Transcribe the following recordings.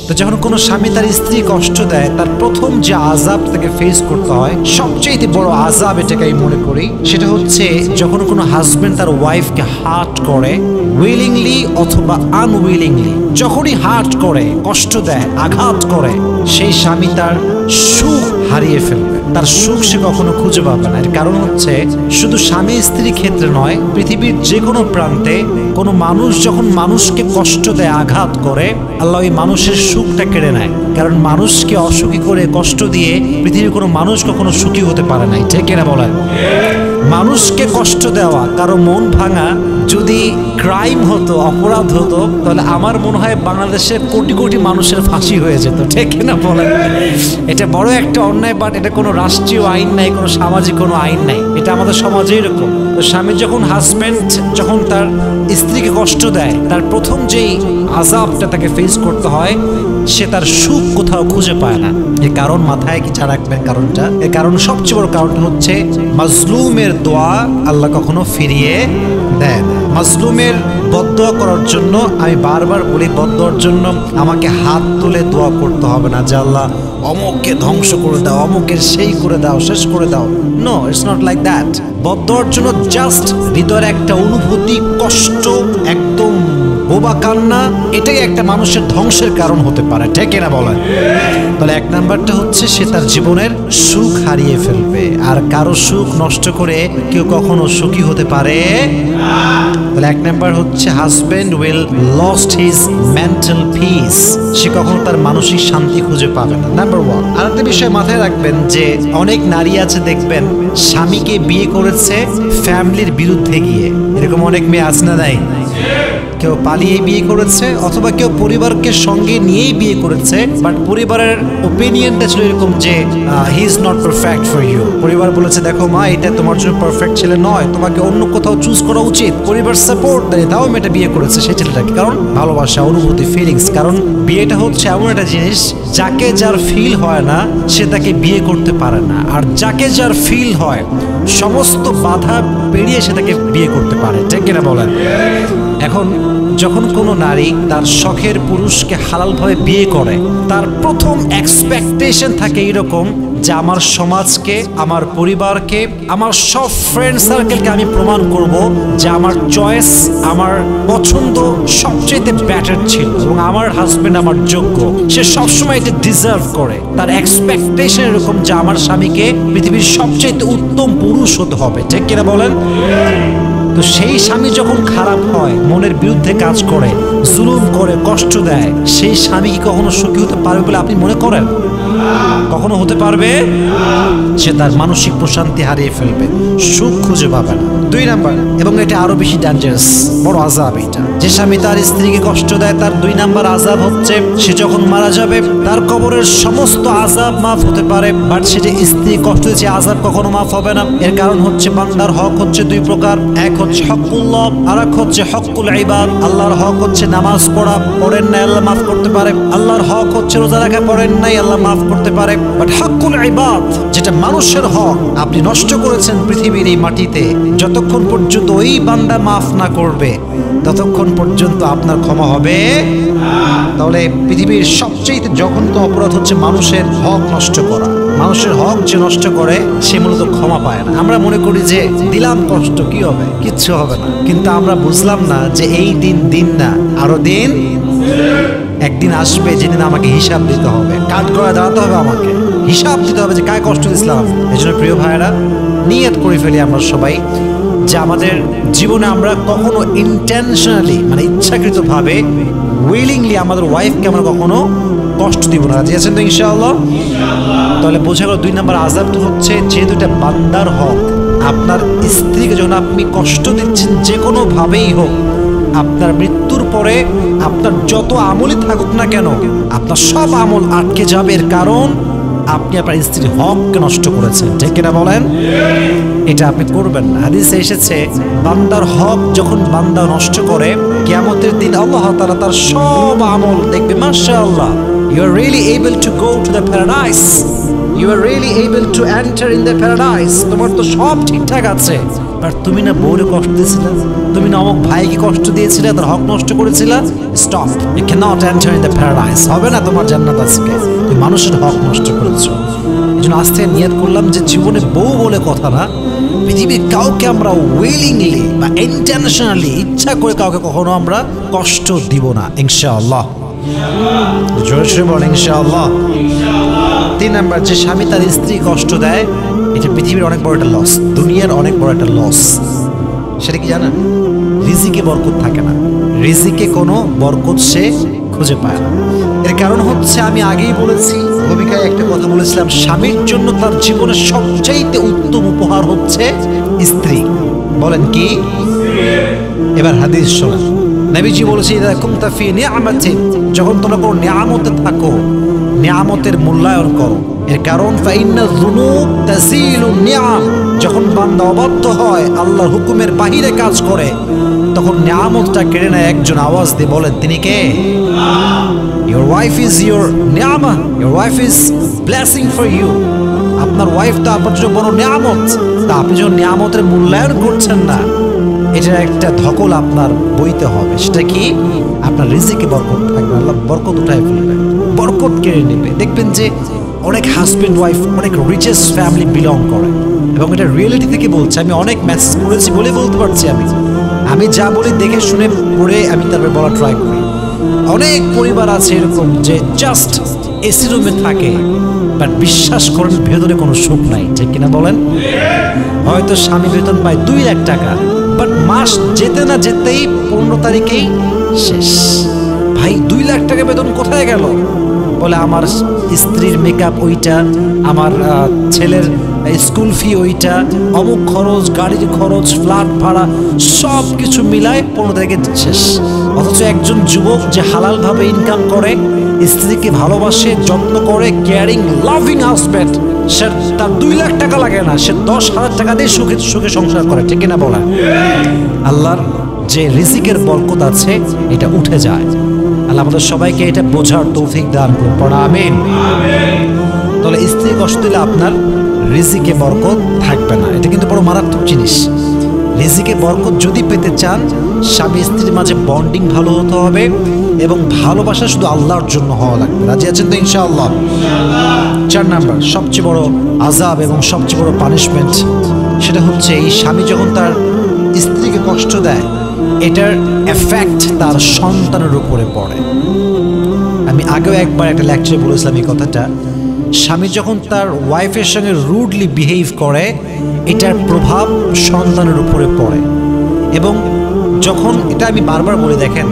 তো যখন কোনো স্বামী তার স্ত্রী কষ্ট দেয়, তার প্রথম যে আযাব তাকে ফেস করতে হয়, সবচেয়ে বড় আযাব এটাকে আমি মনে করি, সেটা হচ্ছে যখন কোনো হাজবেন্ড তার ওয়াইফকে হার্ট করে, উইলিংলি অথবা আনউইলিংলি, যখনই হার্ট করে, কষ্ট দেয়, আঘাত করে, সেই স্বামী তার সুখ হারিয়ে ফেলবে। তার সুখ সে কখনো খুঁজে পাবে না। এর কারণ হচ্ছে শুধু স্বামী স্ত্রীর ক্ষেত্রে নয়, পৃথিবীর যে কোনো প্রান্তে কোনো মানুষ যখন মানুষকে কষ্ট দেয়, আঘাত করে, আল্লাহ ওই মানুষের সুখটা কেড়ে নেয়। কারণ মানুষকে অসুখী করে, কষ্ট দিয়ে পৃথিবীর কোনো মানুষ কখনো সুখী হতে পারে নাই, ঠিক কিনা বলেন? মানুষকে কষ্ট দেওয়া, কারো মন ভাঙা যদি ক্রাইম হতো, অপরাধ হতো, তাহলে আমার মনে হয় বাংলাদেশের কোটি কোটি মানুষের ফাঁসি হয়ে যেত, ঠিক কিনা বলেন? এটা বড় একটা অন্যায়, বাট এটা কোনো রাষ্ট্রীয় আইন নাই, কোনো সামাজিক কোনো আইন নাই, এটা আমাদের সমাজে এরকম। তো স্বামী যখন হাজব্যান্ড যখন তার স্ত্রীকে কষ্ট দেয়, তার প্রথম যেই আযাবটা তাকে ফেস করতে হয়, সে তার সুখ কোথাও খুঁজে পায় না। এর কারণ মাথায় কি রাখবেন কারণটা? এর কারণ সবচেয়ে বড় কারণটা হচ্ছে মাজলুমের দোয়া আল্লাহ কখনো ফিরিয়ে দেন। মাজলুমের বদদোয়া করার জন্য আমি বারবার বলি, বদদোয়ার জন্য আমাকে হাত তুলে দোয়া করতে হবে না যে আল্লাহ অমুককে ধ্বংস করে দাও, অমুকের সেই করে দাও, শেষ করে দাও। No, it's not like that. বদদোয়ার জন্য জাস্ট হৃদয়ের একটা অনুভূতি, কষ্ট, একদম বোবা কান্না, এটাই একটা মানুষের ধ্বংসের কারণ হতে পারে, ঠিক কিনা বলেন? তাহলে এক নাম্বারটা হচ্ছে সে তার জীবনের সুখ হারিয়ে ফেলবে। আর কারো সুখ নষ্ট করে কেউ কখনো সুখী হতে পারে না। তাহলে এক নাম্বার হচ্ছে husband will lost his mental peace, সে কখনো তার মানসিক শান্তি খুঁজে পাবে না। Number one. আরেকটা বিষয় মাথায় রাখবেন যে অনেক নারী আছে দেখবেন স্বামীকে বিয়ে করেছে ফ্যামিলির বিরুদ্ধে গিয়ে, এরকম অনেক মেয়ে আছে না? নাই? কেউ পালিয়ে বিয়ে করেছে, অথবা কেউ পরিবারকে সঙ্গে নিয়েই বিয়ে করেছে, বাট পরিবারের ওপিনিয়নটা ছিল এরকম যে he is not perfect for you. পরিবার বলেছে দেখো মা, এটা তোমার জন্য পারফেক্ট ছেলে নয়, তোমাকে অন্য কোথাও চুজ করা উচিত। পরিবার সাপোর্ট দেয়, তাও মেয়েটা বিয়ে করেছে সেই ছেলেটাকে, কারণ ভালোবাসা, অনুভূতি, ফিলিংস। কারণ বিয়েটা হচ্ছে এমন একটা জিনিস, যাকে যার ফিল হয় না সে তাকে বিয়ে করতে পারে না, আর যাকে যার ফিল হয় সমস্ত বাধা পেরিয়ে সে তাকে বিয়ে করতে পারে, ঠিক কিনা বলেন? এখন যখন কোনো নারী তার শখের পুরুষকে হালালভাবে বিয়ে করে, তার প্রথম এক্সপেকটেশন থাকে এরকম যে আমার সমাজকে, আমার পরিবারকে, আমার সব ফ্রেন্ড সার্কেলকে আমি প্রমাণ করব যে আমার চয়েস, আমার পছন্দ সবচেয়ে বেটার ছিল এবং আমার হাজবেন্ড আমার যোগ্য, সে সবসময় এটা ডিজার্ভ করে। তার এক্সপেকটেশন এরকম যে আমার স্বামীকে পৃথিবীর সবচেয়ে উত্তম পুরুষ হতে হবে, ঠিক কিনা বলেন? তো সেই স্বামী যখন খারাপ হয়, মনের বিরুদ্ধে কাজ করে, জুলুম করে, কষ্ট দেয়, সেই স্বামী কি কখনো সুখী হতে পারবে বলে আপনি মনে করেন? কখনো হতে পারবে? সে তার মানসিক প্রশান্তি হারিয়ে ফেলবে, সুখ খুঁজে পাবে না। দুই নাম্বার, এবং এটা আরো বেশি ডেঞ্জারাস, বড় আযাব এটা। যে স্বামী তার স্ত্রীকে কষ্ট দেয়, তার দুই নাম্বার আযাব হচ্ছে সে যখন মারা যাবে তার কবরের সমস্ত আযাব মাফ হতে পারে, বাট সে যে স্ত্রী কষ্ট দিয়েছে আযাব কখনো মাফ হবে না। এর কারণ হচ্ছে বান্দার হক হচ্ছে দুই প্রকার, এক হচ্ছে হকুল্লাহ, আর এক হচ্ছে হকুল ইবাদ। আল্লাহর হক হচ্ছে নামাজ পড়া, পড়েন নাই আল্লাহ মাফ করতে পারে। আল্লাহর হক হচ্ছে রোজা রাখা, পড়েন নাই আল্লাহ মাফ করতে পারে। বাট হকুল ইবাদ, যেটা মানুষের হক, আপনি নষ্ট করেছেন পৃথিবীর এই মাটিতে, যতক্ষণ পর্যন্ত ওই বান্দা মাফ না করবে ততক্ষণ পর্যন্ত আপনার ক্ষমা হবে। তাহলে পৃথিবীর সবচেয়ে জঘন্য অপরাধ হচ্ছে মানুষের হক নষ্ট করা। মানুষের হক যে নষ্ট করে সে মূলত ক্ষমা পায় না। আমরা মনে করি যে দিলাম কষ্ট, কি হবে, কিচ্ছু হবে না, কিন্তু আমরা বুঝলাম না যে এই দিন না, আরো দিন একদিন আসবে যেদিন আমাকে হিসাব দিতে হবে, কাট করে দাঁড়াতে হবে, আমাকে হিসাব দিতে হবে যে কায় কষ্ট দিয়েছিলাম। এই জন্য প্রিয় ভাইয়েরা, নিয়ত করে ফেলি আমরা সবাই যে আমাদের জীবনে আমরা কখনো ইন্টেনশনালি, মানে ইচ্ছাকৃতভাবে, উইলিংলি আমাদের ওয়াইফকে আমরা কখনো কষ্ট দিব না। রাজি আছেন তো ইনশাআল্লাহ? তাহলে বোঝা গেল দুই নম্বর আযাবটা হচ্ছে, যেহেতু এটা বান্দার হক, আপনার স্ত্রীকে যখন আপনি কষ্ট দিচ্ছেন যে কোনো ভাবেই হোক, আপনার মৃত্যুর পরে আপনার যত আমলই থাকুক না কেন, আপনার সব আমল আটকে যাবে। এর কারণ আপনি আপনার স্ত্রীর হককে নষ্ট করেছেন, ঠিক কিনা বলেন? এটা আপনি করবেন না। হাদিসে এসেছে বান্দার হক যখন বান্দা নষ্ট করে, কিয়ামতের দিন আল্লাহ তাআলা তার সব আমল দেখবে, মাশাআল্লাহ, you are really able to go to the paradise, you are really able to enter in the paradise, তোমার তো সব ঠিকঠাক আছে, আর তুমি না বউরে কষ্ট দিয়েছিলে, তুমি না অমুক ভাইকে কষ্ট দিয়েছিলে, তার হক নষ্ট করেছিলে। Stop, you can not enter in the paradise, হবে না তোমার জান্নাত আজকে, তুমি মানুষের হক নষ্ট করেছো। এই জন্য আজ থেকে নিয়ত করলাম যে জীবনে বউ বলে কথা না, পৃথিবীর কাউকে আমরা উইলিংলি বা ইন্টেনশনালি ইচ্ছা করে কাউকে কখনো আমরা কষ্ট দিব না, ইনশাআল্লাহ। জোরে জোরে বলেন ইনশাআল্লাহ। 3 নাম্বার, যে স্বামী তার স্ত্রী কষ্ট দেয়, এটা পৃথিবীর অনেক বড় একটা লস, দুনিয়ার অনেক বড় একটা লস। সেটা কি জানেন? রিজিকে বরকত থাকে না, রিজিকে কোনো বরকত সে খুঁজে পায় না। এর কারণ হচ্ছে, আমি আগেই বলেছি, ভূমিকায় একটা কথা বলেছিলাম, স্বামীর জন্য তার জীবনের সবচাইতে উত্তম উপহার হচ্ছে স্ত্রী। বলেন কি? এবার হাদিস শোনেন। নবীজি বলেছে, ইদা কুনতা ফি নি'মাতিন, যখন তোমরা কোনো নিয়ামতে থাকো, নিয়ামতের মূল্যায়ন করো। এর কারণ, ফাইন্না যুনুব তাজিলুন নি'আম, যখন বান্দা অবাধ্য হয়, আল্লাহর হুকুমের বাহিরে কাজ করে, তখন নিয়ামতটা কেড়ে নেয় একজন। আওয়াজ দিয়ে বলেন, তিনি কে? Your wife is your নিয়ামা, your wife is blessing for you. আপনার ওয়াইফ তো আপনার জন্য বড় নিয়ামত, তা আপনি যখন নিয়ামতের মূল্যায়ন করছেন না, এটার একটা ধকল আপনার বইতে হবে। সেটা কি? আপনার রিজিকে বরকত থাকবে, আল্লাহ বরকত উঠায় ফেলবে, বরকত কেড়ে নেবে। দেখবেন যে অনেক হাজবেন্ড ওয়াইফ অনেক রিচেস্ট ফ্যামিলি বিলং করে, এবং এটা রিয়েলিটি থেকে বলছে। আমি অনেক মেসেজ করেছি বলে বলতে পারছি, আমি যা বলি দেখে শুনে পড়ে আমি তারপরে বলা ট্রাই করি। অনেক পরিবার আছে এরকম যে জাস্ট এসি রুমে থাকে, বাট বিশ্বাস করেন ভেতরে কোনো সুখ নাই, ঠিক কিনা বলেন? হয়তো স্বামী বেতন পায় 2 লাখ টাকা, বাট মাস যেতে না যেতেই 15 তারিখেই শেষ। ভাই 2 লাখ টাকা বেতন কোথায় গেল? বলে আমার স্ত্রীর মেকআপ ওইটা, আমার ছেলের স্কুল ফি ওইটা, অমুক খরচ, গাড়ির খরচ, ফ্ল্যাট ভাড়া, সব কিছু মিলায় 15 তারিখে শেষ। অথচ একজন যুবক যে হালালভাবে ইনকাম করে, স্ত্রীকে ভালোবাসে, যত্ন করে, কেয়ারিং লাভিং হাজব্যান্ড, সে তার 2 লাখ টাকা লাগে না, সে 10,000 টাকা দিয়ে সুখে সুখে সংসার করে, ঠিক কিনা বলা? আল্লাহর যে রিজিকের বরকত আছে, এটা উঠে যায়। আল্লাহ আমাদের সবাইকে এটা বোঝার তৌফিক দান করুন, পড়া আমিন। তাহলে স্ত্রী কষ্ট দিলে আপনার রিজিকে বরকত থাকবে না, এটা কিন্তু বড় মারাত্মক জিনিস। রিজিকে বরকত যদি পেতে চান, স্বামী স্ত্রীর মাঝে বন্ডিং ভালো হতে হবে, এবং ভালোবাসা শুধু আল্লাহর জন্য হওয়া লাগবে। রাজি আছেন তো ইনশাআল্লাহ? 4 নাম্বার, সবচেয়ে বড় আযাব এবং সবচেয়ে বড় পানিশমেন্ট, সেটা হচ্ছে এই স্বামী যখন তার স্ত্রীকে কষ্ট দেয়, এটার এফেক্ট তার সন্তানের উপরে পড়ে। আমি আগেও একবার একটা লেকচারে বলেছিলাম এই কথাটা। স্বামী যখন তার ওয়াইফের সঙ্গে রুডলি বিহেভ করে, এটার প্রভাব সন্তানের উপরে পড়ে। এবং যখন, এটা আমি বারবার বলে, দেখেন,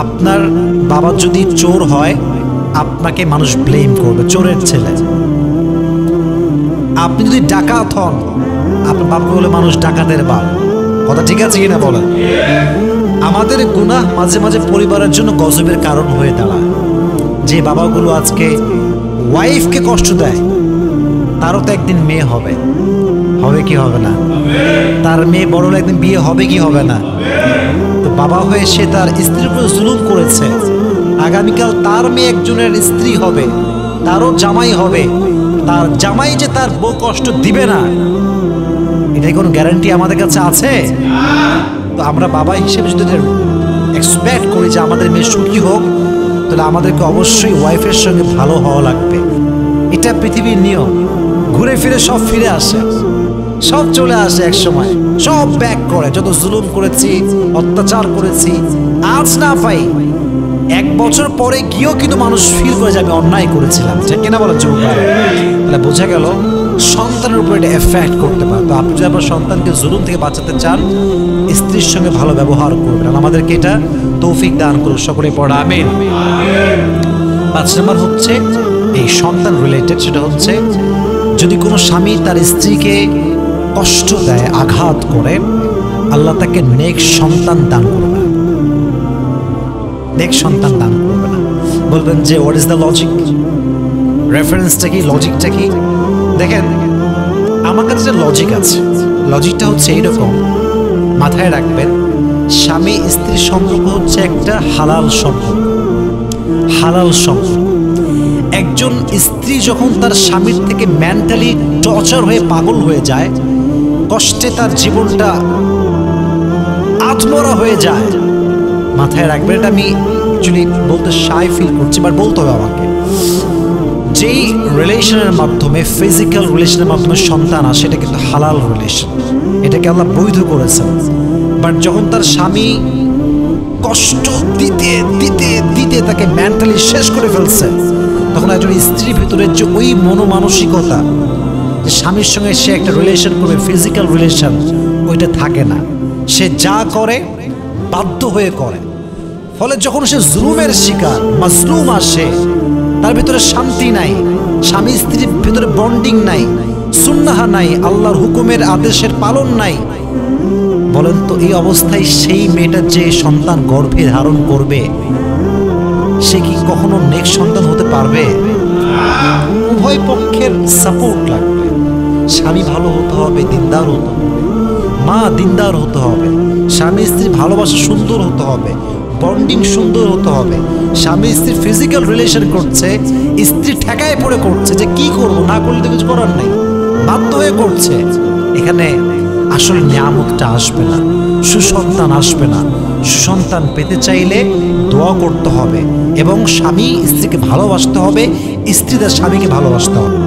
আপনার বাবা যদি চোর হয়, আপনাকে মানুষ ব্লেম করবে, চোরের ছেলে। আপনি যদি ডাকাত হন, আপনার বাপকে বলে মানুষ ডাকাতের বাপ। কথা ঠিক আছে কিনা বলেন? আমাদের গুনাহ মাঝে মাঝে পরিবারের জন্য গজবের কারণ হয়ে দাঁড়ায়। যে বাবাগুলো আজকে ওয়াইফকে কষ্ট দেয়, তারও তো একদিন মেয়ে হবে, হবে কি হবে না? তার মেয়ে বড় হলে একদিন বিয়ে হবে কি হবে না? তো বাবা হয়ে সে তার স্ত্রীর উপর জুলুম করেছে, আগামীকাল তার মেয়ে একজনের স্ত্রী হবে, তারও জামাই হবে, তার জামাই যে তার বউ কষ্ট দিবে না, এটাই কোনো গ্যারান্টি আমাদের কাছে আছে? তো আমরা বাবা হিসেবে যদি এক্সপেক্ট করি যে আমাদের মেয়ে সুখী হোক, তাহলে আমাদেরকে অবশ্যই ওয়াইফের সঙ্গে ভালো হওয়া লাগবে। এটা পৃথিবীর নিয়ম, ঘুরে ফিরে সব ফিরে আসে, সব চলে আসে এক সময়, সব ব্যাক করে। যত জুলুম করেছি, অত্যাচার করেছি, আজ না পাই, 1 বছর পরে গিয়েও কিন্তু মানুষ ফিল করে যাবে অন্যায় করেছিলাম, ঠিক কিনা বলেন যুবক? তাহলে বোঝা গেল সন্তানের উপর এটা এফেক্ট করতে পারে। তো আপনি যদি আপনার সন্তানকে জুলুম থেকে বাঁচাতে চান, স্ত্রীর সঙ্গে ভালো ব্যবহার করবেন। আমাদেরকে এটা তৌফিক দান করুন, সকলে পড়া আমিন। 5 নম্বর হচ্ছে এই সন্তান রিলেটেড, সেটা হচ্ছে যদি কোনো স্বামী তার স্ত্রীকে কষ্ট দেয়, আঘাত করে, আল্লাহ তাকে নেক সন্তান দান করবে না, নেক সন্তান দান করবে না। বলবেন যে হোয়াট ইজ দ্য লজিক? রেফারেন্সটা কি, লজিকটা কি? দেখেন, আমার কাছে লজিক আছে। লজিকটা হচ্ছে এইরকম, মাথায় রাখবেন, স্বামী স্ত্রীর সম্পর্ক হচ্ছে একটা হালাল সম্পর্ক। হালাল সম্পর্ক, একজন স্ত্রী যখন তার স্বামীর থেকে মেন্টালি টর্চার হয়ে পাগল হয়ে যায়, কষ্টে তার জীবনটা আত্মরা হয়ে যায়, মাথায় রাখবেন, এটা আমি অ্যাকচুয়ালি বলতে শাই ফিল করছি, বাট বলতে হবে আমাকে। যেই রিলেশনের মাধ্যমে, ফিজিক্যাল রিলেশনের মাধ্যমে সন্তান আসে, এটা কিন্তু হালাল রিলেশন, এটাকে আল্লাহ বৈধ করেছেন। বাট যখন তার স্বামী কষ্ট দিতে দিতে দিতে তাকে মেন্টালি শেষ করে ফেলছে, তখন একজন স্ত্রীর ভিতরে যে ওই মনোমানসিকতা যে স্বামীর সঙ্গে সে একটা রিলেশন করবে, ফিজিক্যাল রিলেশন, ওইটা থাকে না। সে যা করে বাধ্য হয়ে করে। ফলে যখন সে জুলুমের শিকার, মাজলুম আসে, তার ভিতরে শান্তি নাই, স্বামী স্ত্রীর ভিতরে বন্ডিং নাই, সুন্নাহ নাই, আল্লাহর হুকুমের আদেশের পালন নাই। বলেন তো এই অবস্থায় সেই মেয়েটার যে সন্তান গর্ভে ধারণ করবে, সে কি কখনো নেক্সট সন্তান হতে পারবে? উভয় পক্ষের সাপোর্ট লাগবে। স্বামী ভালো হতে হবে, দিনদার হতে হবে, মা দিনদার হতে হবে, স্বামী স্ত্রী ভালোবাসা সুন্দর হতে হবে, বন্ডিং সুন্দর হতে হবে। স্বামী স্ত্রী ফিজিক্যাল রিলেশন করছে, স্ত্রী ঠেকায় পড়ে করছে, যে কি করবো, না করলে তো কিছু করার নেই, বাধ্য হয়ে করছে, এখানে আসলে নিয়ামতটা আসবে না, সুসন্তান আসবে না। সুসন্তান পেতে চাইলে দোয়া করতে হবে এবং স্বামী স্ত্রীকে ভালোবাসতে হবে, স্ত্রী তার স্বামীকে ভালোবাসতে হবে।